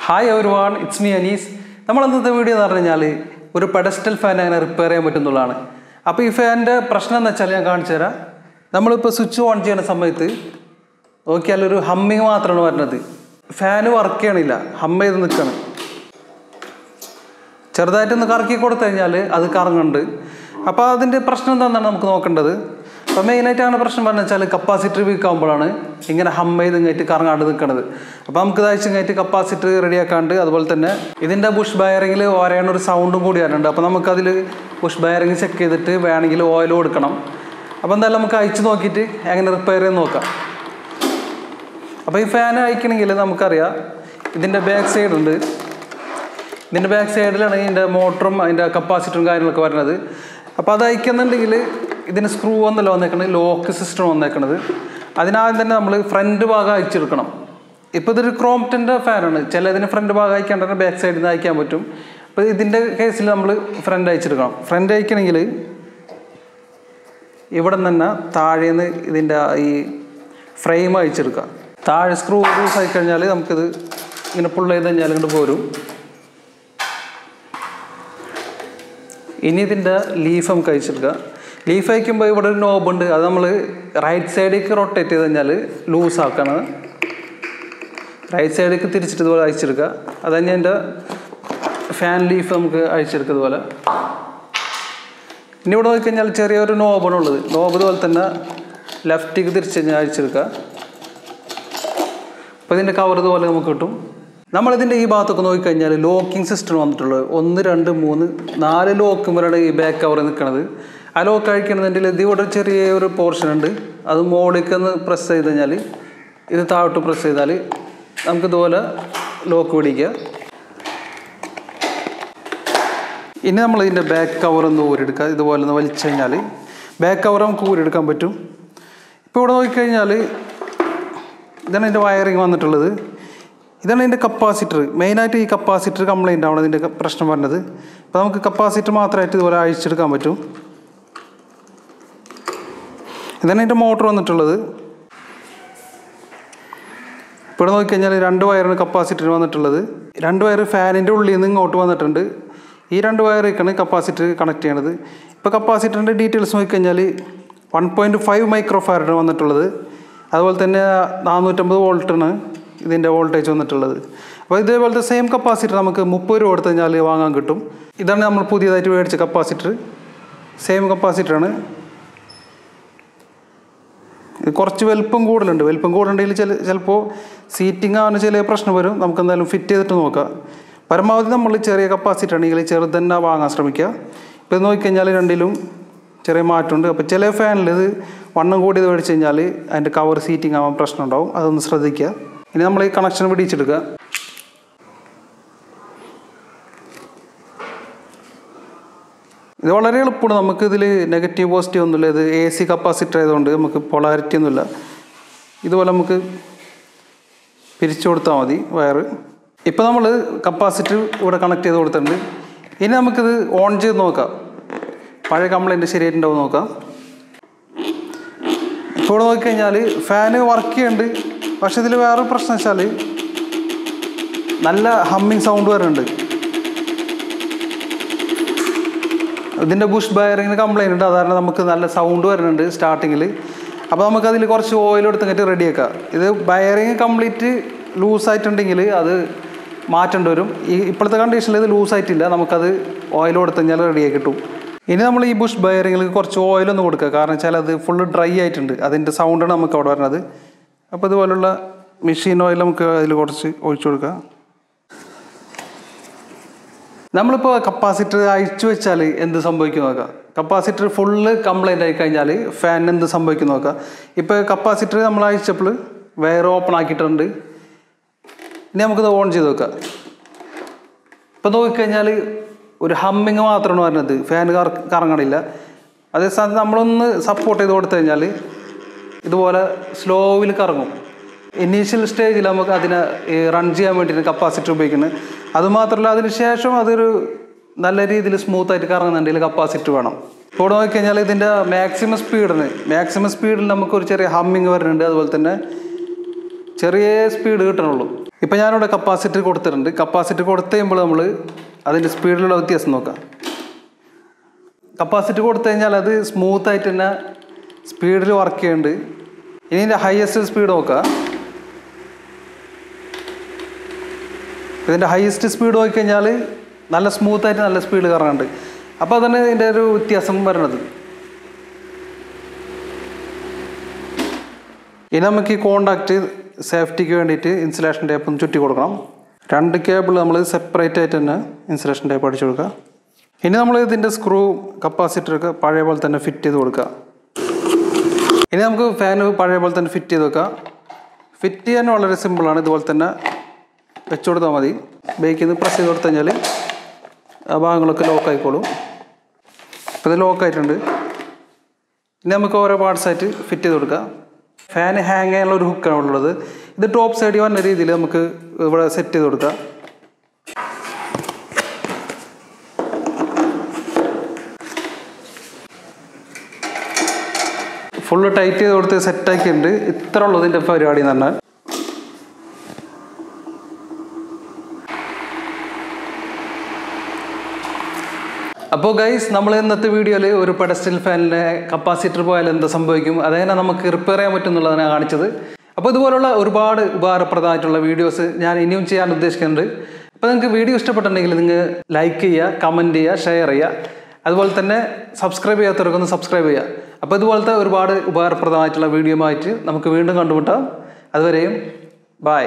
Hi everyone, it's me Anis. We will see a pedestal fan repair. Now, this fan is we switch on the humming. Fan work humming. ചെറുതായിട്ടൊന്ന് കറക്കി കൊടുത്തു കഴിഞ്ഞാൽ അത് കറങ്ങുന്നുണ്ട്. അപ്പോൾ അതിന്റെ പ്രശ്നം എന്താണെന്നാണ് നമുക്ക് നോക്കേണ്ടത്. അപ്പോൾ മെയിൻ ആയിട്ടാണ് പ്രശ്നം പറഞ്ഞാൽ കപ്പാസിറ്റർ വീക്ക് ആവുമ്പോഴാണ് ഇങ്ങനെ ഹം ചെയ്ത് ഇങ്ങോട്ട് കറങ്ങാണ്ട് നിൽക്കുന്നത്. അപ്പോൾ നമുക്ക് ഇതാഴ്ച ഇങ്ങോട്ട് കപ്പാസിറ്റർ റെഡിയാക്കാണ്ട് അതുപോലെ തന്നെ ഇതിന്റെ ബുഷ് ബയറിംഗിൽ ഓരോ ഒരു സൗണ്ടും കൂടി വരുന്നുണ്ട്. അപ്പോൾ നമുക്ക് അതിൽ ബുഷ് ബയറിംഗ് ചെക്ക് ചെയ്തിട്ട് വേണമെങ്കിൽ ഓയിൽ കൊടുക്കണം. അപ്പോൾ എന്തായാലും നമുക്ക് അയച്ചു നോക്കിയിട്ട് എങ്ങനെ റിപ്പയർ ചെയ്യാൻ നോക്കാം. അപ്പോൾ ഈ ഫാൻ അയക്കണമെങ്കിൽ നമുക്കറിയാം ഇതിന്റെ ബാക്ക് സൈഡ് ഉണ്ട്. ഇതിന്റെ ബാക്ക് സൈഡിലാണ് ഇതിന്റെ മോട്ടറും അതിന്റെ കപ്പാസിറ്ററും കാര്യങ്ങളൊക്കെ വരുന്നത്. അപ്പോൾ അത് അയക്കുന്നുണ്ടെങ്കിൽ ഇതിന് സ്ക്രൂ ഒന്നല്ല വന്നേക്കണത്, ലോക്ക് സിസ്റ്റം വന്നേക്കണത്. അതിനാദ്യം തന്നെ നമ്മൾ ഫ്രണ്ട് ഭാഗം അയച്ചെടുക്കണം. ഇപ്പോൾ ഇതൊരു ക്രോംപ്റ്റൻ്റെ ഫാനാണ്. ചിലതിന് ഫ്രണ്ട് ഭാഗം അയക്കാണ്ട് ബാക്ക് സൈഡിൽ നിന്ന് അയക്കാൻ പറ്റും. അപ്പോൾ ഇതിൻ്റെ കേസിൽ നമ്മൾ ഫ്രണ്ട് അയച്ചെടുക്കണം. ഫ്രണ്ട് അയക്കണമെങ്കിൽ ഇവിടെ നിന്ന് താഴേന്ന് ഇതിൻ്റെ ഈ ഫ്രെയിം അയച്ചെടുക്കുക. താഴെ സ്ക്രൂ ലൂസ് ആയി കഴിഞ്ഞാൽ നമുക്കിത് ഇങ്ങനെ പുള്ള് ചെയ്ത് കഴിഞ്ഞാൽ ഇങ്ങോട്ട് പോരും. ഇനി ഇതിൻ്റെ ലീഫ് നമുക്ക് അയച്ചെടുക്കുക. ലീഫ് അയക്കുമ്പോൾ ഇവിടെ ഒരു നോബുണ്ട്. അത് നമ്മൾ റൈറ്റ് സൈഡിലേക്ക് റൊട്ടേറ്റ് ചെയ്ത് കഴിഞ്ഞാൽ ലൂസ് ആക്കണം. റൈറ്റ് സൈഡിലേക്ക് തിരിച്ചിട്ട് ഇതുപോലെ അയച്ചെടുക്കുക. അത് തന്നെ എൻ്റെ ഫാൻ ലീഫ് നമുക്ക് അയച്ചെടുക്കുക ഇതുപോലെ. ഇനി ഇവിടെ നോക്കിക്കഴിഞ്ഞാൽ ചെറിയൊരു നോബാണുള്ളത്. നോബ് ഇതുപോലെ തന്നെ ലെഫ്റ്റിലേക്ക് തിരിച്ച് കഴിഞ്ഞാൽ അയച്ചെടുക്കുക. അപ്പോൾ ഇതിൻ്റെ കവർ ഇതുപോലെ നമുക്ക് കിട്ടും. നമ്മളിതിൻ്റെ ഈ ഭാഗത്തൊക്കെ നോക്കിക്കഴിഞ്ഞാൽ ലോക്കിംഗ് സിസ്റ്റം വന്നിട്ടുള്ളത് 1, 2, 3, 4 ലോക്കുമ്പോഴാണ് ഈ ബാക്ക് കവർ നിൽക്കുന്നത്. ആ ലോക്ക് അഴിക്കണമെന്നുണ്ടെങ്കിൽ ഇതിവിടെ ചെറിയ ഒരു പോർഷൻ ഉണ്ട്. അത് മുകളിലേക്ക് ഒന്ന് പ്രസ് ചെയ്ത് കഴിഞ്ഞാൽ ഇത് താഴോട്ട് പ്രസ് ചെയ്താൽ നമുക്കിതുപോലെ ലോക്ക് പിടിക്കുക. ഇനി നമ്മൾ ഇതിൻ്റെ ബാക്ക് കവർ ഒന്ന് ഊരെടുക്കുക. ഇതുപോലെ ഒന്ന് വലിച്ചു കഴിഞ്ഞാൽ ബാക്ക് കവർ നമുക്ക് ഊരെടുക്കാൻ പറ്റും. ഇപ്പോൾ ഇവിടെ നോക്കിക്കഴിഞ്ഞാൽ ഇതാണ് ഇതിൻ്റെ വയറിങ് വന്നിട്ടുള്ളത്. ഇതാണ് ഇതിൻ്റെ കപ്പാസിറ്റർ. മെയിനായിട്ട് ഈ കപ്പാസിറ്റർ കംപ്ലൈൻ്റ് ആവണം ഇതിൻ്റെ പ്രശ്നം പറഞ്ഞത്. അപ്പോൾ നമുക്ക് കപ്പാസിറ്റർ മാത്രമായിട്ട് ഇതുപോലെ അഴിച്ചെടുക്കാൻ പറ്റും. ഇതാണ് ഇതിൻ്റെ മോട്ടർ വന്നിട്ടുള്ളത്. ഇവിടെ നോക്കിക്കഴിഞ്ഞാൽ 2 വയറാണ് കപ്പാസിറ്റർ വന്നിട്ടുള്ളത്. 2 വയർ ഫാനിൻ്റെ ഉള്ളിൽ നിന്ന് ഇങ്ങോട്ട് വന്നിട്ടുണ്ട്. ഈ 2 വയറൊക്കെയാണ് കപ്പാസിറ്റർ കണക്ട് ചെയ്യണത്. ഇപ്പോൾ കപ്പാസിറ്ററിൻ്റെ ഡീറ്റെയിൽസ് നോക്കിക്കഴിഞ്ഞാൽ 1.5 മൈക്രോ ഫാരഡ് വന്നിട്ടുള്ളത്. അതുപോലെ തന്നെ 450 വോൾട്ടാണ് ഇതിൻ്റെ വോൾട്ടേജ് വന്നിട്ടുള്ളത്. അപ്പോൾ ഇതേപോലത്തെ സെയിം കപ്പാസിറ്റർ നമുക്ക് 30 രൂപ കൊടുത്തു കഴിഞ്ഞാൽ വാങ്ങാൻ കിട്ടും. ഇതാണ് നമ്മൾ പുതിയതായിട്ട് മേടിച്ച കപ്പാസിറ്റർ. സെയിം കപ്പാസിറ്ററാണ്. ഇത് കുറച്ച് വലിപ്പം കൂടുതലുണ്ട്. വലിപ്പം കൂടുതലുണ്ടെങ്കിൽ ചിലപ്പോൾ സീറ്റിംഗ് ആവുന്ന ചില പ്രശ്നം വരും. നമുക്ക് എന്തായാലും ഫിറ്റ് ചെയ്തിട്ട് നോക്കാം. പരമാവധി നമ്മൾ ചെറിയ കപ്പാസിറ്റർ ആണെങ്കിൽ ചെറുത് തന്നെ വാങ്ങാൻ ശ്രമിക്കുക. ഇപ്പോൾ ഇത് നോക്കിക്കഴിഞ്ഞാൽ രണ്ടിലും ചെറിയ മാറ്റമുണ്ട്. അപ്പോൾ ചില ഫാനിൽ ഇത് വണ്ണം കൂടിയത് മേടിച്ച് കഴിഞ്ഞാൽ അതിൻ്റെ കവർ സീറ്റിംഗ് ആവാൻ പ്രശ്നം ഉണ്ടാവും. അതൊന്ന് ശ്രദ്ധിക്കുക. ഇനി നമ്മൾ ഈ കണക്ഷൻ പിടിച്ചെടുക്കുക. ഇത് വളരെ എളുപ്പമാണ്. നമുക്കിതിൽ നെഗറ്റീവ് പോസിറ്റീവ് ഒന്നുമില്ല. ഇത് AC കപ്പാസിറ്റർ ആയതുകൊണ്ട് നമുക്ക് പൊളാരിറ്റി ഒന്നുമില്ല. ഇതുപോലെ നമുക്ക് പിരിച്ചു കൊടുത്താൽ മതി വയറ്. ഇപ്പോൾ നമ്മൾ കപ്പാസിറ്റർ ഇവിടെ കണക്ട് ചെയ്ത് കൊടുത്തിട്ടുണ്ട്. ഇനി നമുക്കിത് ഓൺ ചെയ്ത് നോക്കാം. പഴയ കംപ്ലൈൻറ്റ് ശരിയായിട്ടുണ്ടാവും നോക്കാം. ഇപ്പോൾ ഇവിടെ നോക്കിക്കഴിഞ്ഞാൽ ഫാന് വർക്ക് ചെയ്യുന്നുണ്ട്. പക്ഷെ ഇതിൽ വേറൊരു പ്രശ്നം വെച്ചാൽ നല്ല ഹമ്മിങ് സൗണ്ട് വരുന്നുണ്ട്. ഇതിൻ്റെ ബുഷ് ബയറിങ്ങിന് കംപ്ലൈൻറ്റ് ഉണ്ട്. അതാണ് നമുക്ക് നല്ല സൗണ്ട് വരുന്നുണ്ട് സ്റ്റാർട്ടിങ്ങിൽ. അപ്പോൾ നമുക്കതിൽ കുറച്ച് ഓയിൽ എടുത്തിട്ട് റെഡിയാക്കാം. ഇത് ബയറിങ് കംപ്ലീറ്റ് ലൂസായിട്ടുണ്ടെങ്കിൽ അത് മാറ്റേണ്ടി വരും. ഇപ്പോഴത്തെ കണ്ടീഷനിൽ ഇത് ലൂസായിട്ടില്ല. നമുക്കത് ഓയിൽ കൊടുത്തു കഴിഞ്ഞാൽ റെഡിയാക്കി കിട്ടും. ഇനി നമ്മൾ ഈ ബുഷ് ബയറിങ്ങിൽ കുറച്ച് ഓയിലൊന്ന് കൊടുക്കുക. കാരണം വെച്ചാൽ അത് ഫുള്ള് ഡ്രൈ ആയിട്ടുണ്ട്. അതിൻ്റെ സൗണ്ടാണ് നമുക്ക് അവിടെ വരുന്നത്. അപ്പോൾ ഇതുപോലുള്ള മെഷീൻ ഓയിൽ നമുക്ക് അതിൽ കുറച്ച് ഒഴിച്ചു കൊടുക്കാം. നമ്മളിപ്പോൾ കപ്പാസിറ്റർ അഴിച്ചു വെച്ചാൽ എന്ത് സംഭവിക്കും നോക്കാം. കപ്പാസിറ്റർ ഫുള്ള് കംപ്ലൈൻ്റ് ആയി കഴിഞ്ഞാൽ ഫാനിന് എന്ത് സംഭവിക്കും നോക്കാം. ഇപ്പോൾ കപ്പാസിറ്റർ നമ്മൾ അഴിച്ചപ്പോൾ വയർ ഓപ്പൺ ആക്കിയിട്ടുണ്ട്. ഇനി നമുക്കിത് ഓൺ ചെയ്ത് നോക്കാം. ഇപ്പോൾ നോക്കിക്കഴിഞ്ഞാൽ ഒരു ഹമ്മിങ് മാത്രമാണ് വരുന്നത്. ഫാൻ കറങ്ങണില്ല. അതേസമയം നമ്മളൊന്ന് സപ്പോർട്ട് ചെയ്ത് കൊടുത്തു കഴിഞ്ഞാൽ ഇതുപോലെ സ്ലോവിൽ കറങ്ങും. ഇനീഷ്യൽ സ്റ്റേജിൽ നമുക്ക് അതിനെ റൺ ചെയ്യാൻ വേണ്ടിയിട്ട് കപ്പാസിറ്റർ ഉപയോഗിക്കുന്നത്. അതുമാത്രമല്ല അതിന് ശേഷം അതൊരു നല്ല രീതിയിൽ സ്മൂത്തായിട്ട് കറങ്ങുന്നുണ്ടെങ്കിൽ കപ്പാസിറ്റർ വേണം. ഇപ്പോൾ നോക്കിക്കഴിഞ്ഞാൽ ഇതിൻ്റെ മാക്സിമം സ്പീഡിൽ നമുക്കൊരു ചെറിയ ഹമ്മിങ് വരുന്നുണ്ട്. അതുപോലെ തന്നെ ചെറിയ സ്പീഡ് കിട്ടണുള്ളൂ. ഇപ്പോൾ ഞാനിവിടെ കപ്പാസിറ്റർ കൊടുത്തിട്ടുണ്ട്. കപ്പാസിറ്റർ കൊടുത്ത് കഴിയുമ്പോൾ നമ്മൾ അതിൻ്റെ സ്പീഡിലുള്ള വ്യത്യാസം നോക്കാം. കപ്പാസിറ്റർ കൊടുത്തു കഴിഞ്ഞാൽ അത് സ്മൂത്തായിട്ട് തന്നെ സ്പീഡിൽ വർക്ക് ചെയ്യുന്നുണ്ട്. ഇനി ഇതിൻ്റെ ഹയസ്റ്റ് സ്പീഡ് നോക്കുക. ഇതിൻ്റെ ഹയസ്റ്റ് സ്പീഡ് നോക്കിക്കഴിഞ്ഞാൽ നല്ല സ്മൂത്തായിട്ട് നല്ല സ്പീഡ് കറങ്ങുന്നുണ്ട്. അപ്പോൾ അതാണ് ഇതിൻ്റെ ഒരു വ്യത്യാസം വരുന്നത്. ഇനി നമുക്ക് ഈ കോണ്ടാക്റ്റ് സേഫ്റ്റിക്ക് വേണ്ടിയിട്ട് ഇൻസുലേഷൻ ടേപ്പ് ഒന്ന് ചുറ്റി കൊടുക്കണം. 2 കേബിൾ നമ്മൾ സെപ്പറേറ്റ് ആയിട്ട് തന്നെ ഇൻസുലേഷൻ ടേപ്പ് അടിച്ചു കൊടുക്കുക. ഇനി നമ്മൾ ഇതിൻ്റെ സ്ക്രൂ കപ്പാസിറ്ററൊക്കെ പഴയ പോലെ തന്നെ ഫിറ്റ് ചെയ്ത് കൊടുക്കുക. ഇനി നമുക്ക് ഫാന് പഴയ പോലെ തന്നെ ഫിറ്റ് ചെയ്ത് വെക്കാം. ഫിറ്റ് ചെയ്യാൻ വളരെ സിമ്പിളാണ്. ഇതുപോലെ തന്നെ വെച്ച് കൊടുത്താൽ മതി. ബേക്കിൽ നിന്ന് പ്രസ് ചെയ്ത് കൊടുത്തു കഴിഞ്ഞാൽ ആ ഭാഗങ്ങളൊക്കെ ലോക്ക് ആയിക്കോളും. അപ്പോൾ ഇത് ലോക്കായിട്ടുണ്ട്. ഇനി നമുക്ക് ഓരോ പാർട്സായിട്ട് ഫിറ്റ് ചെയ്ത് കൊടുക്കാം. ഫാൻ ഹാങ് ചെയ്യാനുള്ള ഒരു ഹുക്കാണ് ഉള്ളത്. ഇത് ടോപ്പ് സൈഡിൽ വന്ന രീതിയിൽ നമുക്ക് ഇവിടെ സെറ്റ് ചെയ്ത് കൊടുക്കാം. ഫുള്ള് ടൈറ്റ് ചെയ്ത് കൊടുത്ത് സെറ്റാക്കിയിട്ടുണ്ട്. ഇത്ര ഉള്ളത് ഇതിൻ്റെ പരിപാടി എന്ന് പറഞ്ഞാൽ. അപ്പോൾ ഗൈസ്, നമ്മൾ ഇന്നത്തെ വീഡിയോയിൽ ഒരു പെഡസ്റ്റൽ ഫാനിൻ്റെ കപ്പാസിറ്റർ പോയാൽ എന്താ സംഭവിക്കും, അതെങ്ങനെ നമുക്ക് റിപ്പയർ ചെയ്യാൻ പറ്റും എന്നുള്ളതാണ് കാണിച്ചത്. അപ്പോൾ ഇതുപോലുള്ള ഒരുപാട് ഉപകാരപ്രദമായിട്ടുള്ള വീഡിയോസ് ഞാൻ ഇനിയും ചെയ്യാൻ ഉദ്ദേശിക്കുന്നുണ്ട്. അപ്പോൾ നിങ്ങൾക്ക് വീഡിയോ ഇഷ്ടപ്പെട്ടിട്ടുണ്ടെങ്കിൽ നിങ്ങൾ ലൈക്ക് ചെയ്യുക, കമൻറ്റ് ചെയ്യുക, ഷെയർ ചെയ്യുക. അതുപോലെ തന്നെ സബ്സ്ക്രൈബ് ചെയ്യാത്തവർക്കൊന്ന് സബ്സ്ക്രൈബ് ചെയ്യുക. അപ്പോൾ ഇതുപോലത്തെ ഒരുപാട് ഉപകാരപ്രദമായിട്ടുള്ള വീഡിയോ ആയിട്ട് നമുക്ക് വീണ്ടും കണ്ടുമുട്ടാം. അതുവരെയും ബൈ.